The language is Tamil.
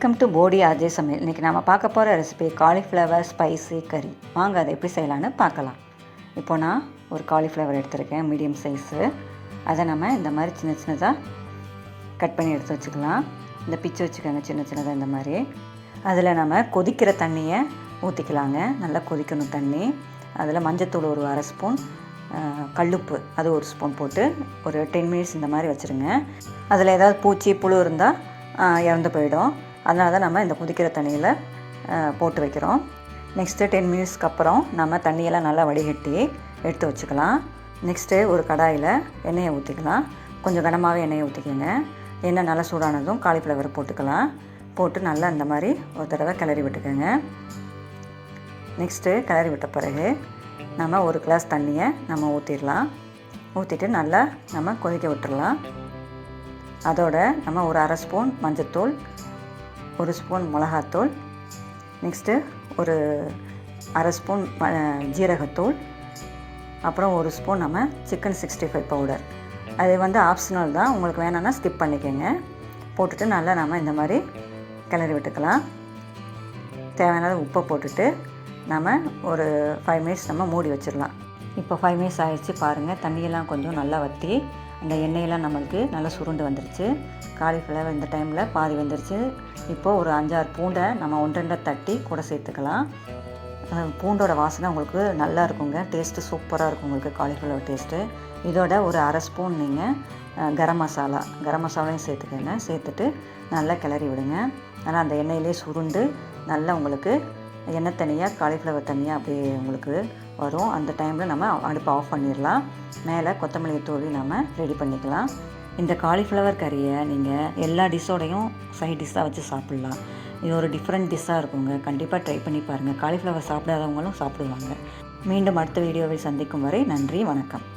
Welcome to BODI RJ Samayal. இன்றைக்கி நம்ம பார்க்க போகிற ரெசிபி காலிஃப்ளவர் ஸ்பைசி கறி. வாங்க அதை எப்படி செய்யலான்னு பார்க்கலாம். இப்போ நான் ஒரு காலிஃப்ளவர் எடுத்துருக்கேன், மீடியம் சைஸு. அதை நம்ம இந்த மாதிரி சின்ன சின்னதாக கட் பண்ணி எடுத்து வச்சுக்கலாம். இந்த பிச்சு வச்சுக்கோங்க சின்ன சின்னதாக இந்த மாதிரி. அதில் நம்ம கொதிக்கிற தண்ணியை ஊற்றிக்கலாங்க. நல்லா கொதிக்கணும் தண்ணி. அதில் மஞ்சத்தூள் ஒரு அரை ஸ்பூன், கல்லுப்பு அது ஒரு ஸ்பூன் போட்டு ஒரு 10 மினிட்ஸ் இந்த மாதிரி வச்சுருங்க. அதில் ஏதாவது பூச்சி புழு இருந்தால் இறந்து போயிடும். அதனால தான் நம்ம இந்த கொதிக்கிற தண்ணியில் போட்டு வைக்கிறோம். நெக்ஸ்ட்டு 10 மினிட்ஸ்க்கு அப்புறம் நம்ம தண்ணியெல்லாம் நல்லா வடிகட்டி எடுத்து வச்சுக்கலாம். நெக்ஸ்ட்டு ஒரு கடாயில் எண்ணெயை ஊற்றிக்கலாம். கொஞ்சம் கனமாகவே எண்ணெயை ஊற்றிக்கோங்க. எண்ணெய் நல்லா சூடானதும் காலிஃப்ளவர் போட்டுக்கலாம். போட்டு நல்லா இந்த மாதிரி ஒரு தடவை கிளறி விட்டுக்கோங்க. நெக்ஸ்ட்டு கிளறி விட்ட பிறகு நம்ம ஒரு கிளாஸ் தண்ணியை நம்ம ஊற்றிடலாம். ஊற்றிட்டு நல்லா நம்ம கொதிக்க விட்டுடலாம். அதோட நம்ம ஒரு அரை ஸ்பூன் மஞ்சத்தூள், ஒரு ஸ்பூன் மிளகாத்தூள், நெக்ஸ்ட்டு ஒரு அரை ஸ்பூன் ஜீரகத்தூள், அப்புறம் ஒரு ஸ்பூன் நம்ம சிக்கன் 65 பவுடர். அது ஆப்ஷனல் தான், உங்களுக்கு வேணான்னா ஸ்கிப் பண்ணிக்கோங்க. போட்டுட்டு நல்லா நம்ம இந்த மாதிரி கிளறி விட்டுக்கலாம். தேவையான உப்பை போட்டுட்டு நம்ம ஒரு 5 மினிட்ஸ் நம்ம மூடி வச்சிடலாம். இப்போ 5 மினிட்ஸ் ஆகிடுச்சு பாருங்கள். தண்ணியெல்லாம் கொஞ்சம் நல்லா வற்றி அந்த எண்ணெயெல்லாம் நம்மளுக்கு நல்லா சுருண்டு வந்துருச்சு. காலிஃப்ளவர் இந்த டைமில் பாதி வந்துருச்சு. இப்போது ஒரு 5-6 பூண்டை நம்ம 1-2 தட்டி கூட சேர்த்துக்கலாம். பூண்டோட வாசனை உங்களுக்கு நல்லா இருக்குங்க. டேஸ்ட்டு சூப்பராக இருக்கும் உங்களுக்கு காலிஃப்ளவர் டேஸ்ட்டு. இதோட ஒரு அரை ஸ்பூன் நீங்கள் கரம் மசாலாவையும் சேர்த்துக்கோங்க. சேர்த்துட்டு நல்லா கிளறி விடுங்க. ஆனால் அந்த எண்ணெயிலே சுருண்டு நல்லா உங்களுக்கு எண்ணெய் தனியாக காலிஃப்ளவர் தனியாக அப்படியே உங்களுக்கு வரும். அந்த டைமில் நம்ம அடுப்பை ஆஃப் பண்ணிடலாம். மேலே கொத்தமல்லி தூவி நம்ம ரெடி பண்ணிக்கலாம். இந்த காலிஃப்ளவர் கறியை நீங்கள் எல்லா டிஷ்ஷோடையும் சைட் டிஷ்ஷாக வச்சு சாப்பிட்லாம். இது ஒரு டிஃப்ரெண்ட் டிஷ்ஷாக இருக்குங்க. கண்டிப்பாக ட்ரை பண்ணி பாருங்கள். காலிஃப்ளவர் சாப்பிடாதவங்களும் சாப்பிடுவாங்க. மீண்டும் அடுத்த வீடியோவில் சந்திக்கும் வரை நன்றி, வணக்கம்.